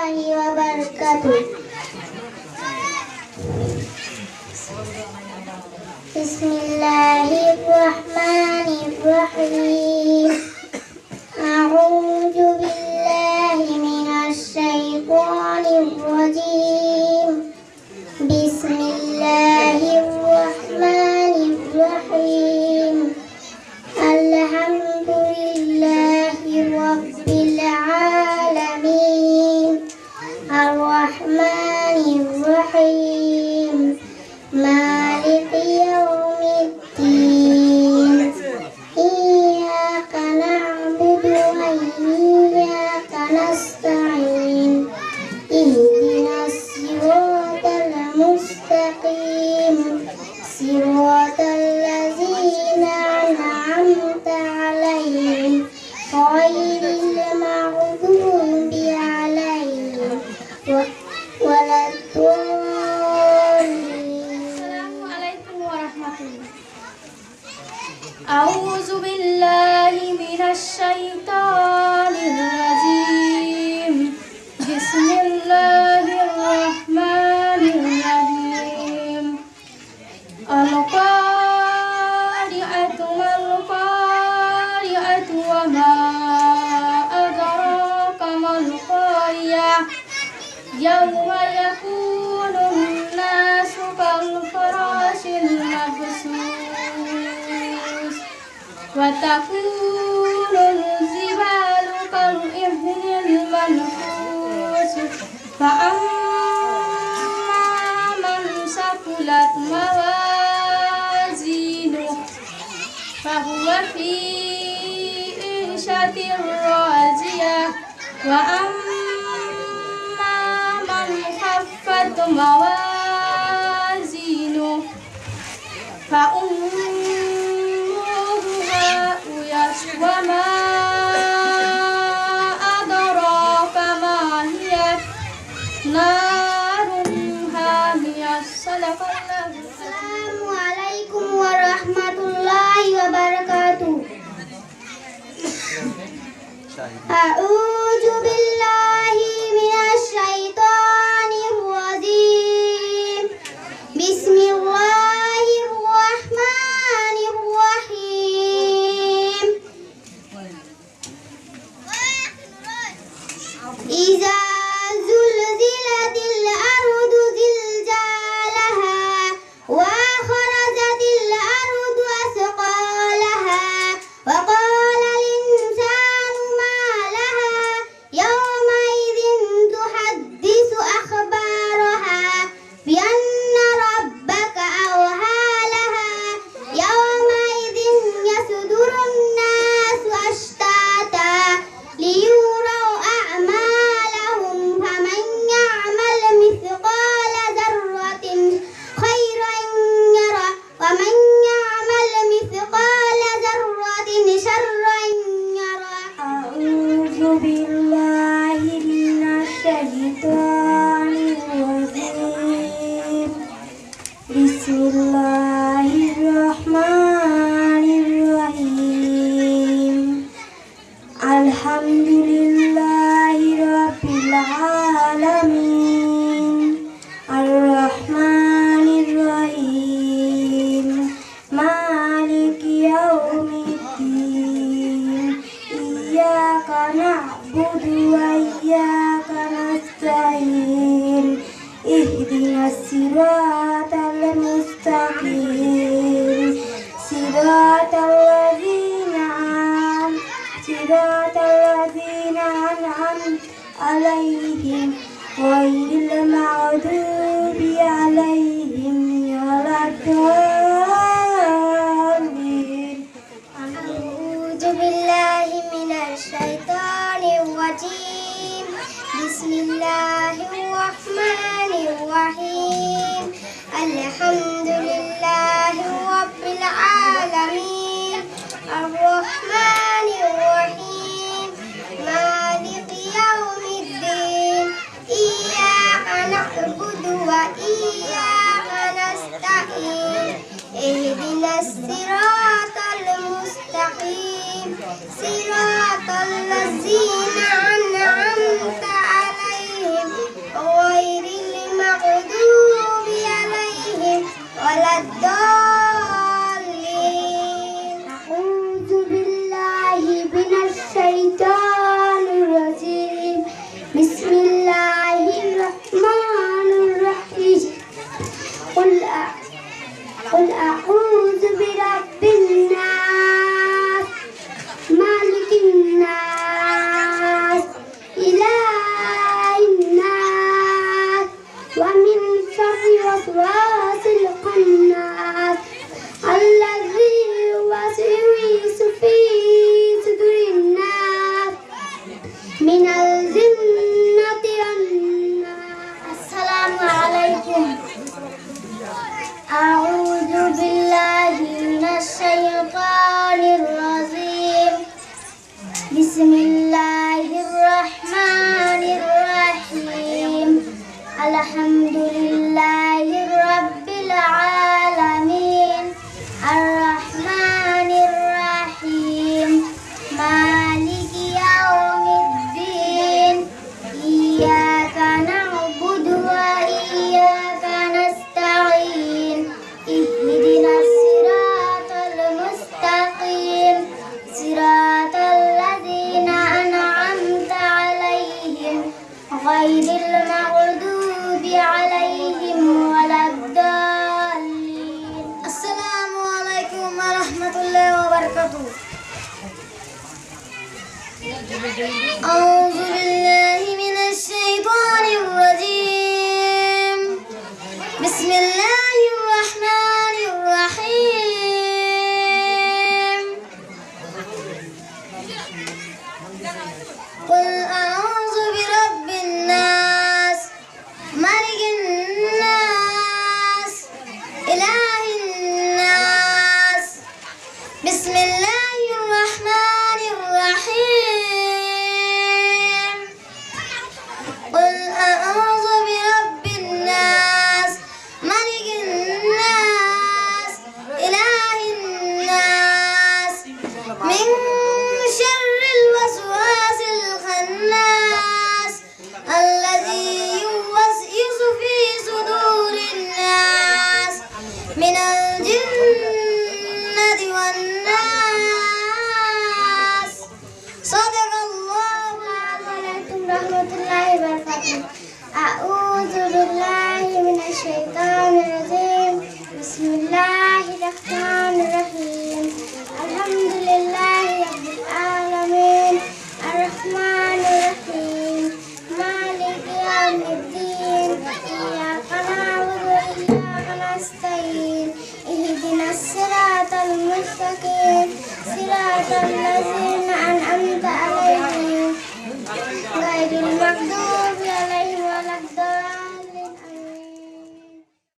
warahmatullahi wabarakatuh. Bismillahirrahmanirrahim. A'udzu billahi minasy syaithanir rajim. Bismillahirrahmanirrahim. Alhamdulillahi rabbil alamin. Ar-Rahmanir-Rahim. Maliki yaumiddin. Iyyaka na'budu wa iyyaka nasta'in. Ihdinas siratal mustaqim. Siratal ladzina an'amta 'alaihim ghairil maghdubi 'alaihim waladdallin. Assalamualaikum warahmatullahi wabarakatuh. A'udzu billahi minasy syaithanir rajim. Bismillahirrahmanirrahim. Al-qari'atu mal-qari'atu wa ma adraka mal-qari'ah. Yawma yakunun nasu kal-farashil mabsus wa takunul zibalu kal-ihnil manfus. Fa'amma man saqulat mawazinuh fahuwa fi 'ishatir radiyah. Wa amma man khaffat mawazinuh fa ummuhu hawiyah. Wa ma adraka ma hiya narun hamiyah. Assalamualaikum warahmatullahi wabarakatuh. A'udzu billahi minasy syaithanir rajim. Bismillahirrahmanirrahim. Iza zulzilatil ardu zilzalaha wa kharajatil ardu asqalaha wa qala al-insanu ma laha yawma idzin tuhaddisu akhbaraha bi anna rabbaka awhalaha yawma idzin yasdurun nasu ashtata liyuraw a'malahum faman ya'mal mithqala dzarratin khairan yara wa man ya'mal mithqala dzarratin syarran yara. A'udzu billahi minasy syaithanir rajim. Bismillahirrahmanirrahim. Alhamdulillahi rabbil alamin. Ar-Rahmanir-Rahim. Maliki yaumiddin. Iyyaka na'budu wa iyyaka nasta'in. Ihdinas siratal mustaqim. Siratal ladzina an'amta 'alaihim ghairil maghdubi 'alaihim waladdallin. A'udzu billahi minasy syaithanir rajim. Bismillahirrahmanirrahim. Alhamdulillahi rabbil alamin. Ar-Rahmanir-Rahim. Maliki yaumiddin. Iyyaka na'budu wa iyyaka nasta'in. Ihdinas siratal mustaqim. Siratal ladzina an'amta 'alaihim غير المغضوب عليهم ولا الضالين. السلام عليكم ورحمة الله وبركاته. أعوذ بالله من الشيطان الرجيم. بسم الله الرحمن الرحيم. قل أعوذ برب الناس ملك الناس إله الناس. بسم الله الرحمن الرحيم. قل أعوذ برب الناس ملك الناس إله الناس من شر الوسواس الخناس الذي يوسوس في صدور الناس من الجنة والناس. صدق الله العظيم. ورحمة الله وبركاته.